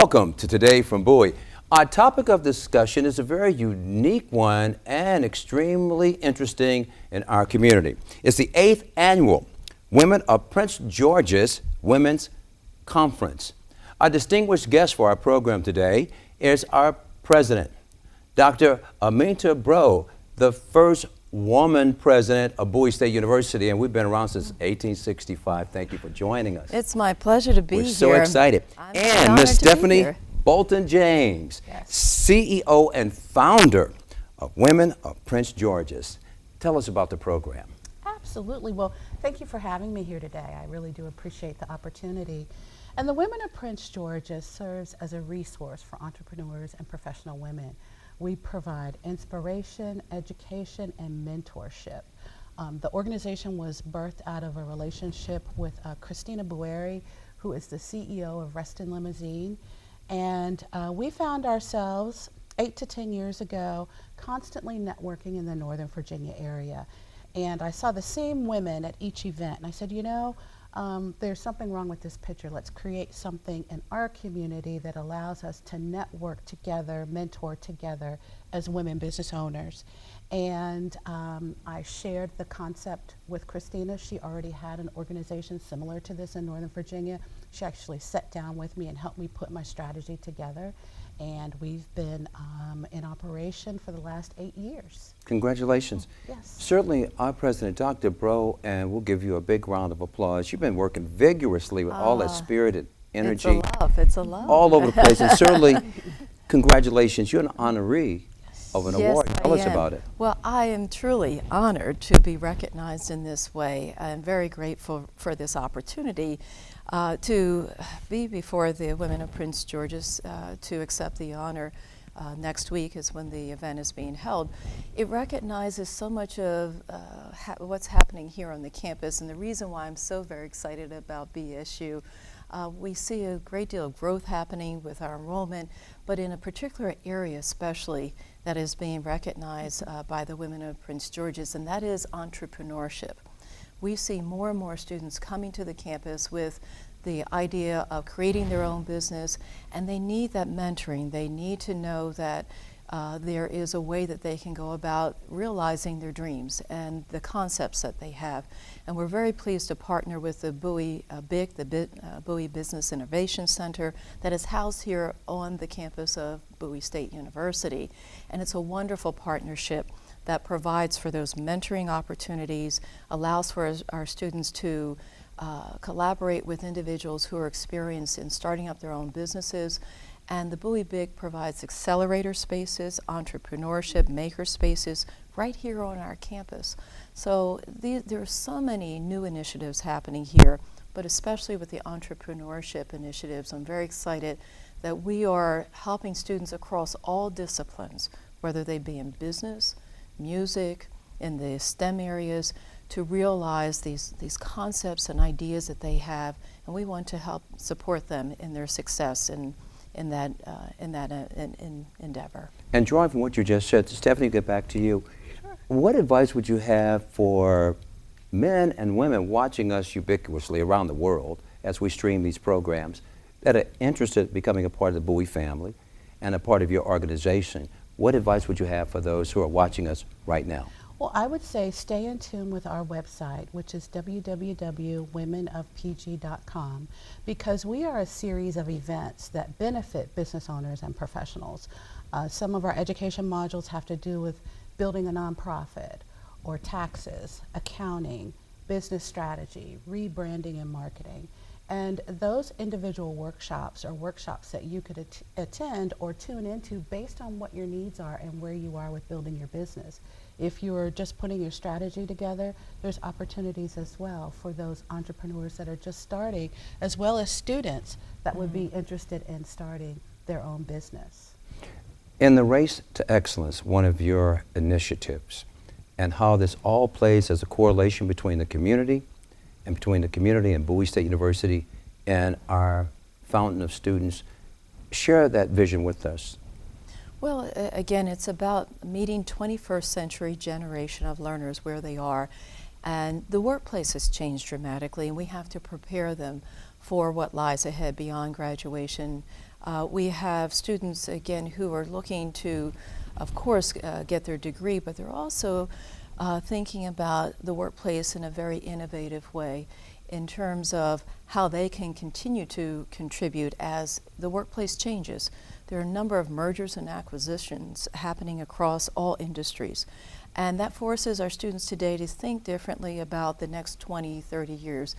Welcome to Today from Bowie. Our topic of discussion is a very unique one and extremely interesting in our community. It's the 8th annual Women of Prince George's Women's Conference. Our distinguished guest for our program today is our president, Dr. Aminta Breaux, the first woman president of Bowie State University, and we've been around since 1865. Thank you for joining us. It's my pleasure to be here. We're so excited. And Miss Stephanie Bolton James, Yes. CEO and founder of Women of Prince George's. Tell us about the program. Absolutely. Well, thank you for having me here today. I really do appreciate the opportunity. And the Women of Prince George's serves as a resource for entrepreneurs and professional women. We provide inspiration, education, and mentorship. The organization was birthed out of a relationship with Christina Bowie, who is the CEO of Reston Limousine. And we found ourselves 8 to 10 years ago constantly networking in the Northern Virginia area. And I saw the same women at each event. And I said, you know, there's something wrong with this picture. Let's create something in our community that allows us to network together, mentor together as women business owners. And I shared the concept with Christina. She already had an organization similar to this in Northern Virginia. She actually sat down with me and helped me put my strategy together. And we've been in operation for the last 8 years. Congratulations. Yes. Certainly, our president, Dr. Breaux, and we'll give you a big round of applause. You've been working vigorously with all that spirit and energy. It's a love. All over the place. And certainly, congratulations. You're an honoree of an award. Yes, Tell I us am. about it. Well, I am truly honored to be recognized in this way. I'm very grateful for this opportunity to be before the Women of Prince George's to accept the honor. Next week is when the event is being held. It recognizes so much of what's happening here on the campus, and the reason why I'm so very excited about BSU. We see a great deal of growth happening with our enrollment, but in a particular area especially that is being recognized by the Women of Prince George's, and that is entrepreneurship. We see more and more students coming to the campus with the idea of creating their own business, and they need that mentoring. They need to know that there is a way that they can go about realizing their dreams and the concepts that they have. And we're very pleased to partner with the Bowie Bowie Business Innovation Center that is housed here on the campus of Bowie State University. And it's a wonderful partnership that provides for those mentoring opportunities, allows for our students to collaborate with individuals who are experienced in starting up their own businesses. And the Bowie BIG provides accelerator spaces, entrepreneurship, maker spaces right here on our campus. So there are so many new initiatives happening here, but especially with the entrepreneurship initiatives, I'm very excited that we are helping students across all disciplines, whether they be in business, music, in the STEM areas, to realize these concepts and ideas that they have, and we want to help support them in their success in that endeavor. And drawing from what you just said, Stephanie, get back to you. Sure. What advice would you have for men and women watching us ubiquitously around the world as we stream these programs that are interested in becoming a part of the Bowie family and a part of your organization? What advice would you have for those who are watching us right now? Well, I would say stay in tune with our website, which is www.womenofpg.com, because we are a series of events that benefit business owners and professionals. Some of our education modules have to do with building a nonprofit, or taxes, accounting, business strategy, rebranding and marketing. And those individual workshops are workshops that you could attend or tune into based on what your needs are and where you are with building your business. If you're just putting your strategy together, there's opportunities as well for those entrepreneurs that are just starting, as well as students that would be interested in starting their own business. In the Race to Excellence, one of your initiatives, and how this all plays as a correlation between the community and Bowie State University and our fountain of students, share that vision with us. Well, again, it's about meeting 21st century generation of learners where they are. And the workplace has changed dramatically, and we have to prepare them for what lies ahead beyond graduation. We have students, again, who are looking to, of course, get their degree, but they're also thinking about the workplace in a very innovative way in terms of how they can continue to contribute as the workplace changes. There are a number of mergers and acquisitions happening across all industries. And that forces our students today to think differently about the next 20, 30 years.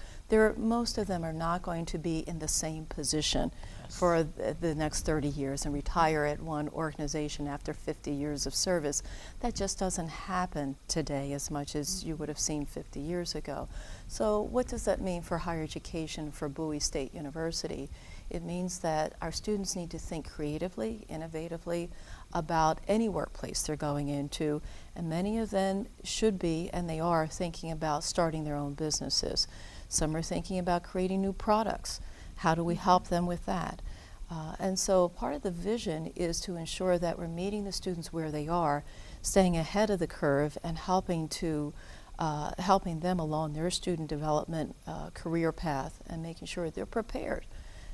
Most of them are not going to be in the same position for the next 30 years and retire at one organization after 50 years of service. That just doesn't happen today as much as you would have seen 50 years ago. So what does that mean for higher education for Bowie State University? It means that our students need to think creatively, innovatively about any workplace they're going into, and many of them should be, and they are, thinking about starting their own businesses. Some are thinking about creating new products. How do we help them with that? And so part of the vision is to ensure that we're meeting the students where they are, staying ahead of the curve, and helping them along their student development career path, and making sure they're prepared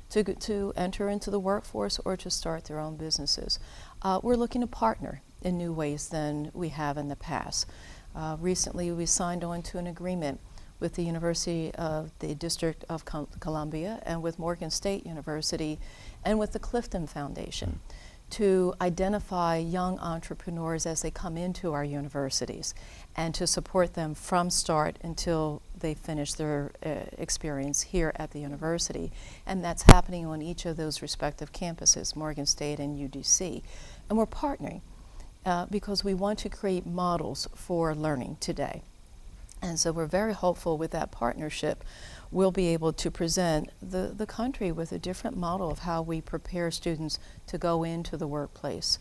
to enter into the workforce or to start their own businesses. We're looking to partner in new ways than we have in the past. Recently, we signed on to an agreement with the University of the District of Columbia and with Morgan State University and with the Clifton Foundation to identify young entrepreneurs as they come into our universities and to support them from start until they finish their experience here at the university. And that's happening on each of those respective campuses, Morgan State and UDC. And we're partnering because we want to create models for learning today. And so we're very hopeful with that partnership, we'll be able to present the country with a different model of how we prepare students to go into the workplace.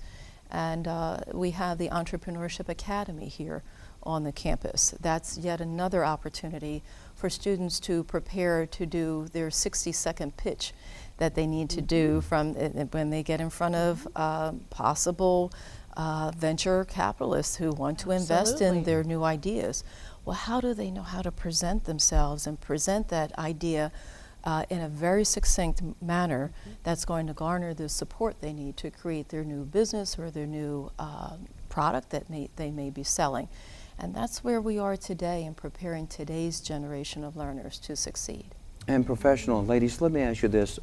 And we have the Entrepreneurship Academy here on the campus. That's yet another opportunity for students to prepare to do their 60-second pitch that they need to do from when they get in front of possible venture capitalists who want to invest in their new ideas. Well, how do they know how to present themselves and present that idea in a very succinct manner that's going to garner the support they need to create their new business or their new product that they may be selling? And that's where we are today in preparing today's generation of learners to succeed. And professional ladies, let me ask you this.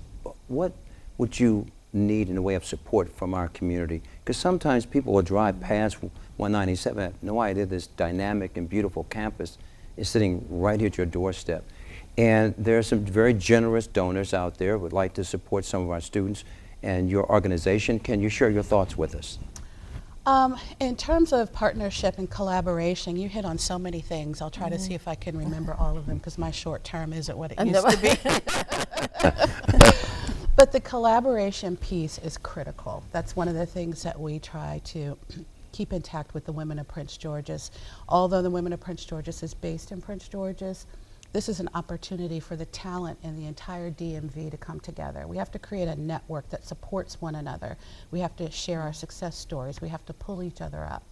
What would you need in the way of support from our community? Because sometimes people will drive past 197, have no idea this dynamic and beautiful campus is sitting right here at your doorstep. And there are some very generous donors out there who would like to support some of our students and your organization. Can you share your thoughts with us? In terms of partnership and collaboration, you hit on so many things. I'll try to see if I can remember all of them because my short term isn't what it used to be. But the collaboration piece is critical. That's one of the things that we try to keep intact with the Women of Prince George's. Although the Women of Prince George's is based in Prince George's, this is an opportunity for the talent in the entire DMV to come together. We have to create a network that supports one another. We have to share our success stories. We have to pull each other up.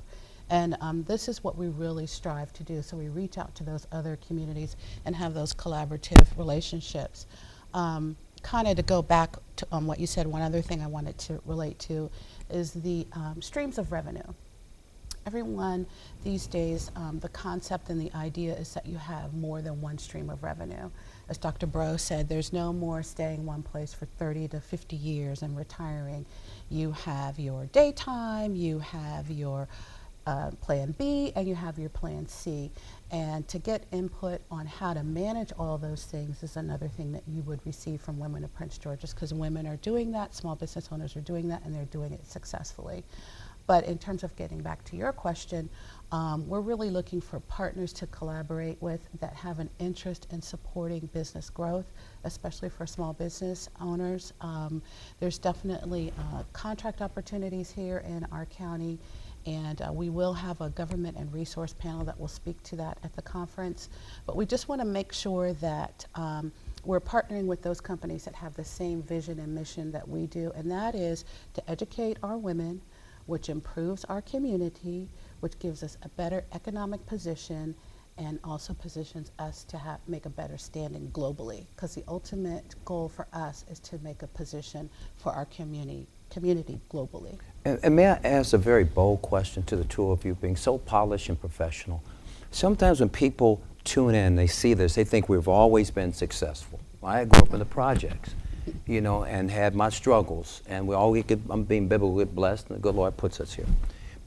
And this is what we really strive to do. So we reach out to those other communities and have those collaborative relationships. Kind of to go back to what you said, one other thing I wanted to relate to is the streams of revenue. Everyone these days, the concept and the idea is that you have more than one stream of revenue. As Dr. Breaux said, there's no more staying one place for 30 to 50 years and retiring. You have your daytime, you have your plan B, and you have your plan C. And to get input on how to manage all those things is another thing that you would receive from Women of Prince George's, because women are doing that, small business owners are doing that, and they're doing it successfully. But in terms of getting back to your question, we're really looking for partners to collaborate with that have an interest in supporting business growth, especially for small business owners. There's definitely contract opportunities here in our county, and we will have a government and resource panel that will speak to that at the conference. But we just want to make sure that we're partnering with those companies that have the same vision and mission that we do, and that is to educate our women, which improves our community, which gives us a better economic position, and also positions us to make a better standing globally, because the ultimate goal for us is to make a position for our community globally. And may I ask a very bold question to the two of you, being so polished and professional? Sometimes when people tune in, they see this, they think we've always been successful. I grew up in the projects, you know, and had my struggles, and I'm being biblically blessed, and the good Lord puts us here.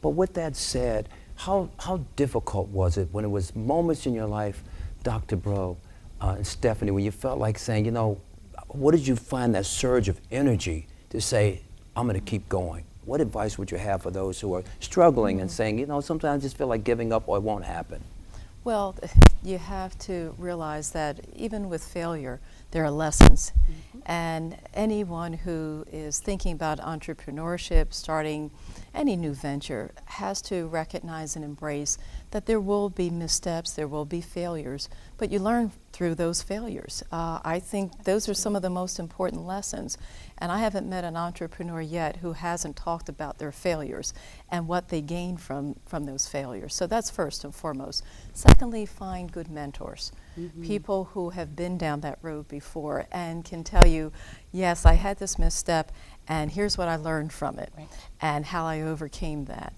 But with that said, how difficult was it when it was moments in your life, Dr. Breaux and Stephanie, when you felt like saying, you know, what did you find that surge of energy to say, I'm going to keep going? What advice would you have for those who are struggling and saying, you know, sometimes I just feel like giving up or it won't happen? Well, you have to realize that even with failure, there are lessons. And anyone who is thinking about entrepreneurship, starting any new venture, has to recognize and embrace that there will be missteps, there will be failures, but you learn through those failures. I think those are some of the most important lessons. And I haven't met an entrepreneur yet who hasn't talked about their failures and what they gained from those failures. So that's first and foremost. Secondly, find good mentors. People who have been down that road before and can tell you, yes, I had this misstep, and here's what I learned from it, and how I overcame that.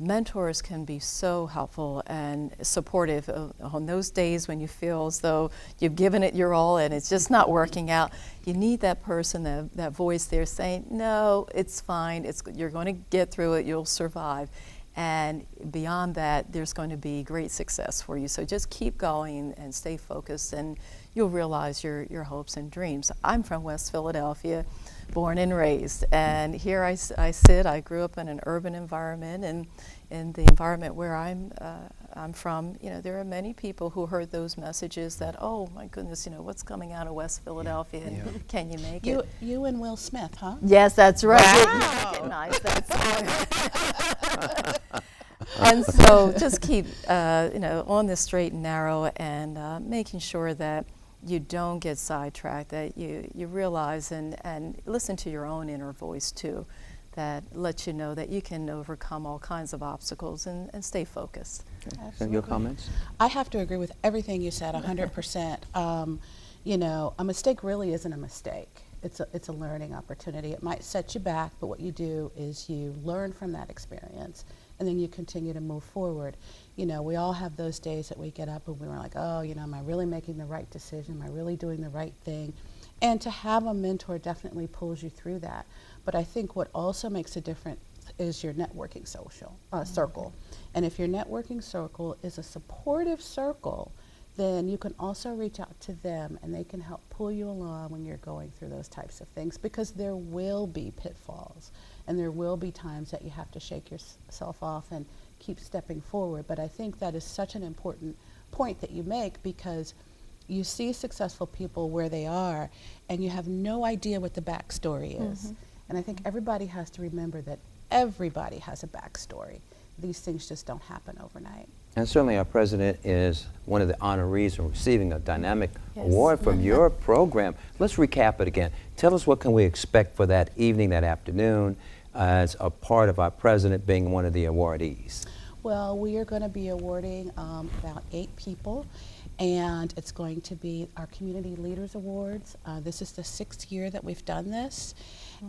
Mentors can be so helpful and supportive on those days when you feel as though you've given it your all and it's just not working out. You need that person, that voice there saying, no, it's fine, you're going to get through it, you'll survive. And beyond that, there's going to be great success for you. So just keep going and stay focused, and you'll realize your hopes and dreams. I'm from West Philadelphia, born and raised, and here I sit. I grew up in an urban environment, and in the environment where I'm from, you know, there are many people who heard those messages that, oh my goodness, you know, what's coming out of West Philadelphia, and can you make it? You and Will Smith, huh? Yes, that's right. Wow. You recognize that. And so just keep, you know, on the straight and narrow, and making sure that you don't get sidetracked, that you realize and listen to your own inner voice too, that lets you know that you can overcome all kinds of obstacles and stay focused. Okay. Your comments? I have to agree with everything you said 100%. You know, a mistake really isn't a mistake. It's a learning opportunity. It might set you back, but what you do is you learn from that experience, and then you continue to move forward. You know, we all have those days that we get up and we're like, oh, you know, am I really making the right decision? Am I really doing the right thing? And to have a mentor definitely pulls you through that. But I think what also makes a difference is your networking circle. And if your networking circle is a supportive circle, then you can also reach out to them, and they can help pull you along when you're going through those types of things, because there will be pitfalls, and there will be times that you have to shake yourself off and keep stepping forward. But I think that is such an important point that you make, because you see successful people where they are, and you have no idea what the backstory is. And I think everybody has to remember that everybody has a backstory. These things just don't happen overnight. And certainly our president is one of the honorees of receiving a dynamic award from your program. Let's recap it again. Tell us, what can we expect for that evening, that afternoon, as a part of our president being one of the awardees? Well, we are going to be awarding about 8 people, and it's going to be our Community Leaders Awards. This is the 6th year that we've done this.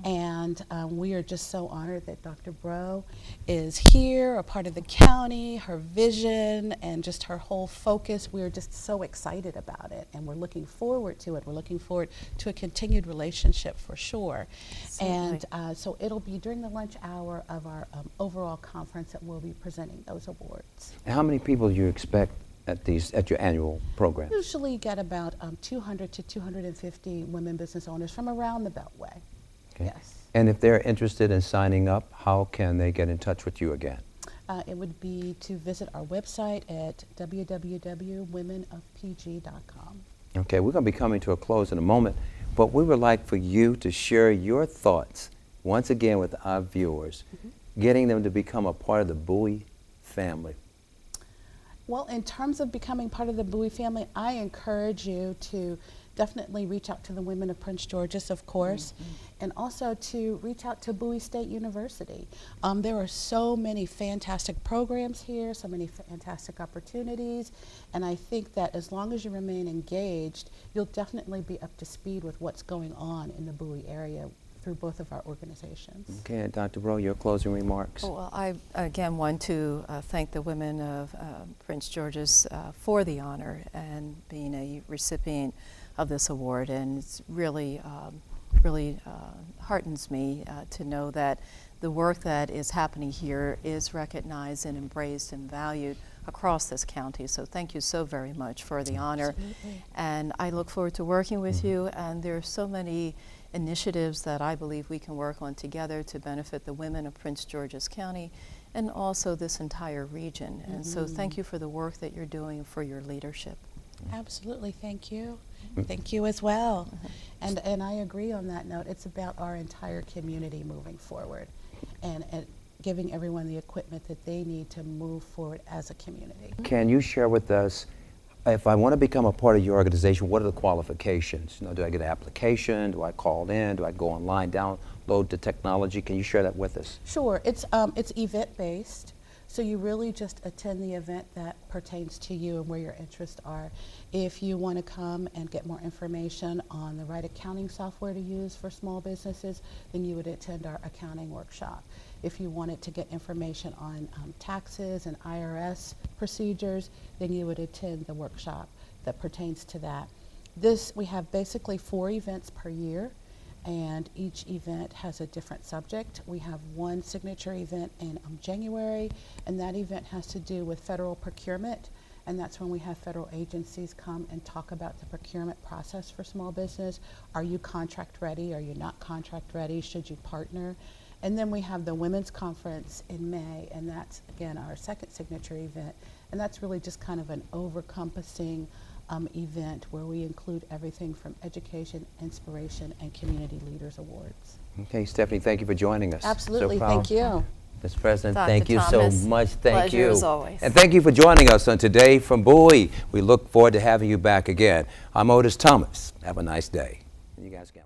And we are just so honored that Dr. Breaux is here, a part of the county, her vision, and just her whole focus. We are just so excited about it, and we're looking forward to it. We're looking forward to a continued relationship for sure. Certainly. And so it'll be during the lunch hour of our overall conference that we'll be presenting those awards. And how many people do you expect at your annual program? Usually get about 200 to 250 women business owners from around the Beltway. Okay. Yes. And if they're interested in signing up, how can they get in touch with you again? It would be to visit our website at www.womenofpg.com. Okay, we're going to be coming to a close in a moment, but we would like for you to share your thoughts once again with our viewers, getting them to become a part of the Bowie family. Well, in terms of becoming part of the Bowie family, I encourage you to definitely reach out to the women of Prince George's, of course, and also to reach out to Bowie State University. There are so many fantastic programs here, so many fantastic opportunities, and I think that as long as you remain engaged, you'll definitely be up to speed with what's going on in the Bowie area through both of our organizations. Okay, and Dr. Breaux, your closing remarks. Well, I again want to thank the women of Prince George's for the honor and being a recipient of this award, and it's really, really heartens me to know that the work that is happening here is recognized and embraced and valued across this county. So thank you so very much for the honor. Absolutely. And I look forward to working with you, and there are so many initiatives that I believe we can work on together to benefit the women of Prince George's County and also this entire region. And so thank you for the work that you're doing and for your leadership. Absolutely, thank you. Thank you as well. And I agree on that note. It's about our entire community moving forward and giving everyone the equipment that they need to move forward as a community. Can you share with us, if I want to become a part of your organization, what are the qualifications? You know, do I get an application? Do I call in? Do I go online, download the technology? Can you share that with us? Sure, it's event-based, so you really just attend the event that pertains to you and where your interests are. If you want to come and get more information on the right accounting software to use for small businesses, then you would attend our accounting workshop. If you wanted to get information on taxes and IRS procedures, then you would attend the workshop that pertains to that. We have basically 4 events per year, and each event has a different subject. We have one signature event in January, and that event has to do with federal procurement, and that's when we have federal agencies come and talk about the procurement process for small business. Are you contract ready? Are you not contract ready? Should you partner? And then we have the Women's Conference in May, and that's, again, our second signature event. And that's really just kind of an over-encompassing event where we include everything from education, inspiration, and community leaders awards. Okay, Stephanie, thank you for joining us. Absolutely, So thank you. Mr. President, Dr. thank you Thomas, so much. Thank pleasure you. as always. And thank you for joining us on Today from Bowie. We look forward to having you back again. I'm Otis Thomas. Have a nice day. You guys can.